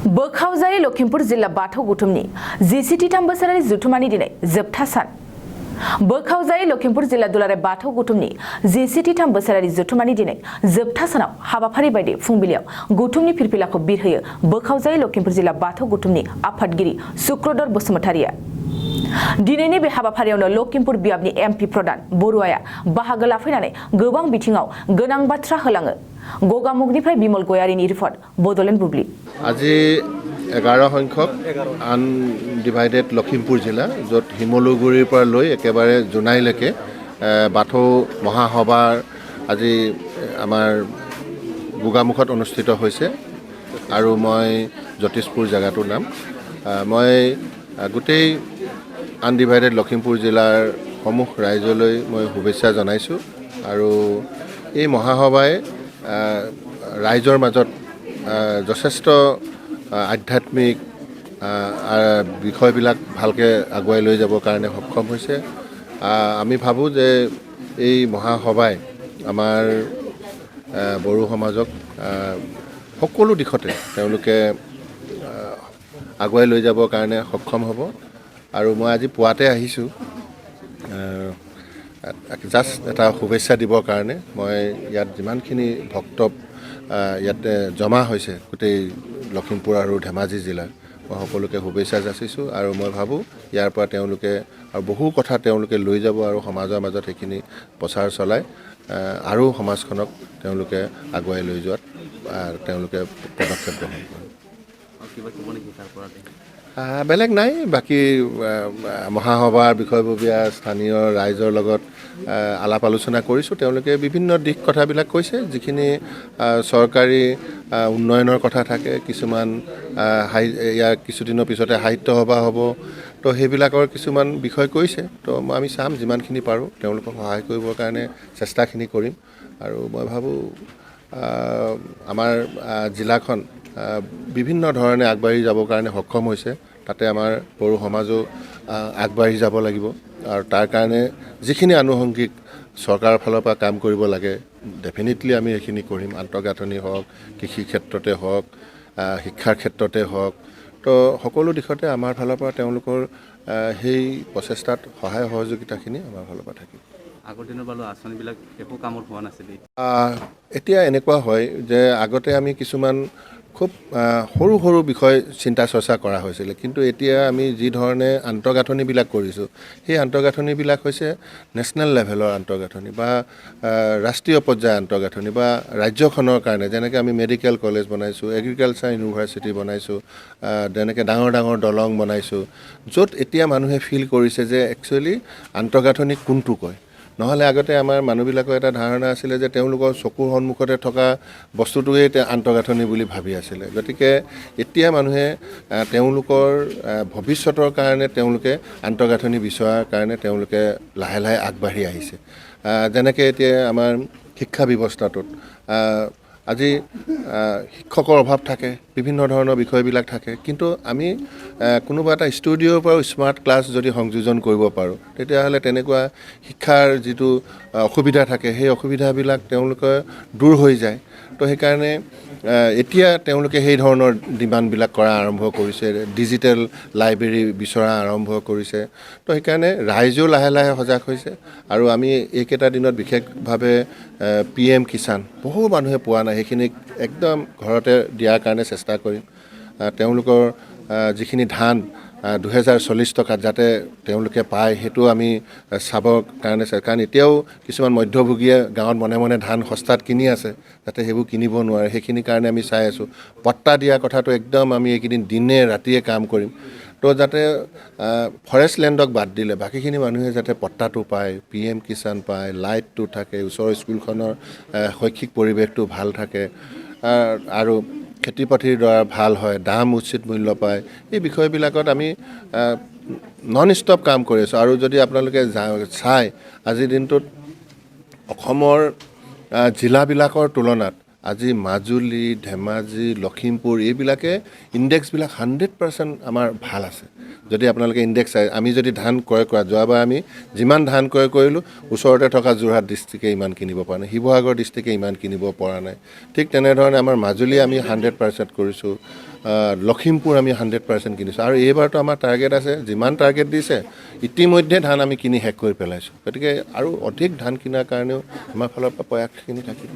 बोखावजायै लखिमपुर जिल्ला बाथौ गुथुमनि 23 बोसोरारि जुथुमानि दिनै जोबथा सान बोखावजायै लखिमपुर जिल्ला दुलाराय बाथौ गुथुमनि 23 बोसोरारि जुथुमानि दिनै जोबथा सानाव हाबाफारि बायदि फुंबिलियाव गुथुमनि फिरफिलाखौ बिरहोयो बोखावजायै लखिमपुर जिल्ला बाथौ गुथुमनि आफादगिरि सुक्रधर बसुमतारिया दिनैनि बे हाबाफारियावनो लखिमपुर बियाबनि एमपि प्रधान बरुवाया बाहागो लाफैनानै गोबां बिथिङाव गोनां बाथ्रा होलाङो गगामुगनिफ्राय बिमल गयारिनि रिपर्ट बडलेण्ड बुब्लि আজি 11 সংখ্যক আনডিভাইডেড লখিমপুৰ জিলা য'ত শিমলুগুৰিৰ পৰা লৈ একেবাৰে জোনাইলৈকে বাথৌ মহাসভাৰ আজি আমাৰ গোগামুখত অনুষ্ঠিত হৈছে আৰু মই জ্যোতিষপুৰ জেগাটোৰ নাম মই গোটেই আনডিভাইডেড লখিমপুৰ জিলাৰ সমূহ ৰাইজলৈ মই শুভেচ্ছা জনাইছোঁ আৰু এই মহাসভাই ৰাইজৰ মাজত যথেষ্ট আধ্যাত্মিক বিষয়বিলাক ভালকৈ আগুৱাই লৈ যাবৰ কাৰণে সক্ষম হৈছে আমি ভাবোঁ যে এই মহাসভাই আমাৰ বড়ো সমাজক সকলো দিশতে তেওঁলোকে আগুৱাই লৈ যাবৰ কাৰণে সক্ষম হ'ব আৰু মই আজি পুৱাতে আহিছোঁ জাষ্ট এটা শুভেচ্ছা দিবৰ কাৰণে মই ইয়াত যিমানখিনি ভক্ত ইয়াতে জমা হৈছে গোটেই লখিমপুৰ আৰু ধেমাজি জিলাৰ মই সকলোকে শুভেচ্ছা যাচিছোঁ আৰু মই ভাবোঁ ইয়াৰ পৰা তেওঁলোকে আৰু বহু কথা তেওঁলোকে লৈ যাব আৰু সমাজৰ মাজত সেইখিনি প্ৰচাৰ চলাই আৰু সমাজখনক তেওঁলোকে আগুৱাই লৈ যোৱাত তেওঁলোকে পদক্ষেপ গ্ৰহণ কৰে বেলেগ নাই বাকী মহাসভাৰ বিষয়ববীয়া স্থানীয় ৰাইজৰ লগত আলাপ আলোচনা কৰিছোঁ তেওঁলোকে বিভিন্ন দিশ কথাবিলাক কৈছে যিখিনি চৰকাৰী উন্নয়নৰ কথা থাকে কিছুমান ইয়াৰ কিছুদিনৰ পিছতে সাহিত্য সভা হ'ব তো সেইবিলাকৰ কিছুমান বিষয় কৈছে তো আমি চাম যিমানখিনি পাৰোঁ তেওঁলোকক সহায় কৰিবৰ কাৰণে চেষ্টাখিনি কৰিম আৰু মই ভাবোঁ আমাৰ জিলাখন বিভিন্ন ধৰণে আগবাঢ়ি যাবৰ কাৰণে সক্ষম হৈছে তাতে আমাৰ বড়ো সমাজো আগবাঢ়ি যাব লাগিব আৰু তাৰ কাৰণে যিখিনি আনুষংগিক চৰকাৰৰ ফালৰ পৰা কাম কৰিব লাগে ডেফিনেটলি আমি সেইখিনি কৰিম আন্তঃগাঁথনি হওক কৃষি ক্ষেত্ৰতে হওক শিক্ষাৰ ক্ষেত্ৰতে হওক তো সকলো দিশতে আমাৰ ফালৰ পৰা তেওঁলোকৰ সেই প্ৰচেষ্টাত সহায় সহযোগিতাখিনি আমাৰ ফালৰ পৰা থাকিব আগৰ দিনৰ বাৰু আঁচনিবিলাক একো কামত হোৱা নাছিল এতিয়া এনেকুৱা হয় যে আগতে আমি কিছুমান খুব সৰু সৰু বিষয় চিন্তা চৰ্চা কৰা হৈছিলে কিন্তু এতিয়া আমি যি ধৰণে আন্তঃগাঁথনিবিলাক কৰিছোঁ সেই আন্তঃগাঁথনিবিলাক হৈছে নেশ্যনেল লেভেলৰ আন্তঃগাঁথনি বা ৰাষ্ট্ৰীয় পৰ্যায়ৰ আন্তঃগাঁথনি বা ৰাজ্যখনৰ কাৰণে যেনেকৈ আমি মেডিকেল কলেজ বনাইছোঁ এগ্ৰিকালচাৰ ইউনিভাৰ্চিটি বনাইছোঁ তেনেকৈ ডাঙৰ ডাঙৰ দলং বনাইছোঁ য'ত এতিয়া মানুহে ফিল কৰিছে যে একচুৱেলি আন্তঃগাঁথনি কোনটো কয় নহ'লে আগতে আমাৰ মানুহবিলাকৰ এটা ধাৰণা আছিলে যে তেওঁলোকৰ চকুৰ সন্মুখতে থকা বস্তুটোৱেই আন্তঃগাঁথনি বুলি ভাবি আছিলে গতিকে এতিয়া মানুহে তেওঁলোকৰ ভৱিষ্যতৰ কাৰণে তেওঁলোকে আন্তঃগাঁথনি বিচৰাৰ কাৰণে তেওঁলোকে লাহে লাহে আগবাঢ়ি আহিছে যেনেকৈ এতিয়া আমাৰ শিক্ষা ব্যৱস্থাটোত আজি শিক্ষকৰ অভাৱ থাকে বিভিন্ন ধৰণৰ বিষয়বিলাক থাকে কিন্তু আমি কোনোবা এটা ষ্টুডিঅ'ৰ পৰাও স্মাৰ্ট ক্লাছ যদি সংযোজন কৰিব পাৰোঁ তেতিয়াহ'লে তেনেকুৱা শিক্ষাৰ যিটো অসুবিধা থাকে সেই অসুবিধাবিলাক তেওঁলোকে দূৰ হৈ যায় তো সেইকাৰণে এতিয়া তেওঁলোকে সেই ধৰণৰ ডিমাণ্ডবিলাক কৰা আৰম্ভ কৰিছে ডিজিটেল লাইব্ৰেৰী বিচৰা আৰম্ভ কৰিছে তো সেইকাৰণে ৰাইজেও লাহে লাহে সজাগ হৈছে আৰু আমি এইকেইটা দিনত বিশেষভাৱে PM কিষাণ বহু মানুহে পোৱা নাই সেইখিনিক একদম ঘৰতে দিয়াৰ কাৰণে চেষ্টা কৰিম তেওঁলোকৰ যিখিনি ধান 2040 টকাত যাতে তেওঁলোকে পায় সেইটো আমি চাবৰ কাৰণে কাৰণ এতিয়াও কিছুমান মধ্যভোগীয়ে গাঁৱত মনে মনে ধান সস্তাত কিনি আছে যাতে সেইবোৰ কিনিব নোৱাৰে সেইখিনিৰ কাৰণে আমি চাই আছোঁ পট্টা দিয়া কথাটো একদম আমি এইকেইদিন দিনে ৰাতিয়ে কাম কৰিম তো যাতে ফৰেষ্ট লেণ্ডক বাদ দিলে বাকীখিনি মানুহে যাতে পট্টাটো পায় PM কিষাণ পায় লাইটটো থাকে ওচৰৰ স্কুলখনৰ শৈক্ষিক পৰিৱেশটো ভাল থাকে আৰু খেতি পাতিৰ দ্বাৰা ভাল হয় দাম উচিত মূল্য পায় এই বিষয়বিলাকত আমি নন ষ্টপ কাম কৰি আছোঁ আৰু যদি আপোনালোকে চাই আজিৰ দিনটোত অসমৰ জিলাবিলাকৰ তুলনাত আজি মাজুলী ধেমাজি লখিমপুৰ এইবিলাকে ইণ্ডেক্সবিলাক 100% আমাৰ ভাল আছে যদি আপোনালোকে ইণ্ডেক্স চাই আমি যদি ধান ক্ৰয় কৰা যোৱাবাৰ আমি যিমান ধান ক্ৰয় কৰিলোঁ ওচৰতে থকা যোৰহাট ডিষ্ট্ৰিক্টে ইমান কিনিব পৰা নাই শিৱসাগৰ ডিষ্ট্ৰিক্টে ইমান কিনিব পৰা নাই ঠিক তেনেধৰণে আমাৰ মাজুলী আমি 100% কৰিছোঁ লখিমপুৰ আমি 100% কিনিছোঁ আৰু এইবাৰতো আমাৰ টাৰ্গেট আছে যিমান টাৰ্গেট দিছে ইতিমধ্যে ধান আমি কিনি শেষ কৰি পেলাইছোঁ গতিকে আৰু অধিক ধান কিনাৰ কাৰণেও আমাৰ ফালৰ পৰা প্ৰয়াসখিনি থাকিব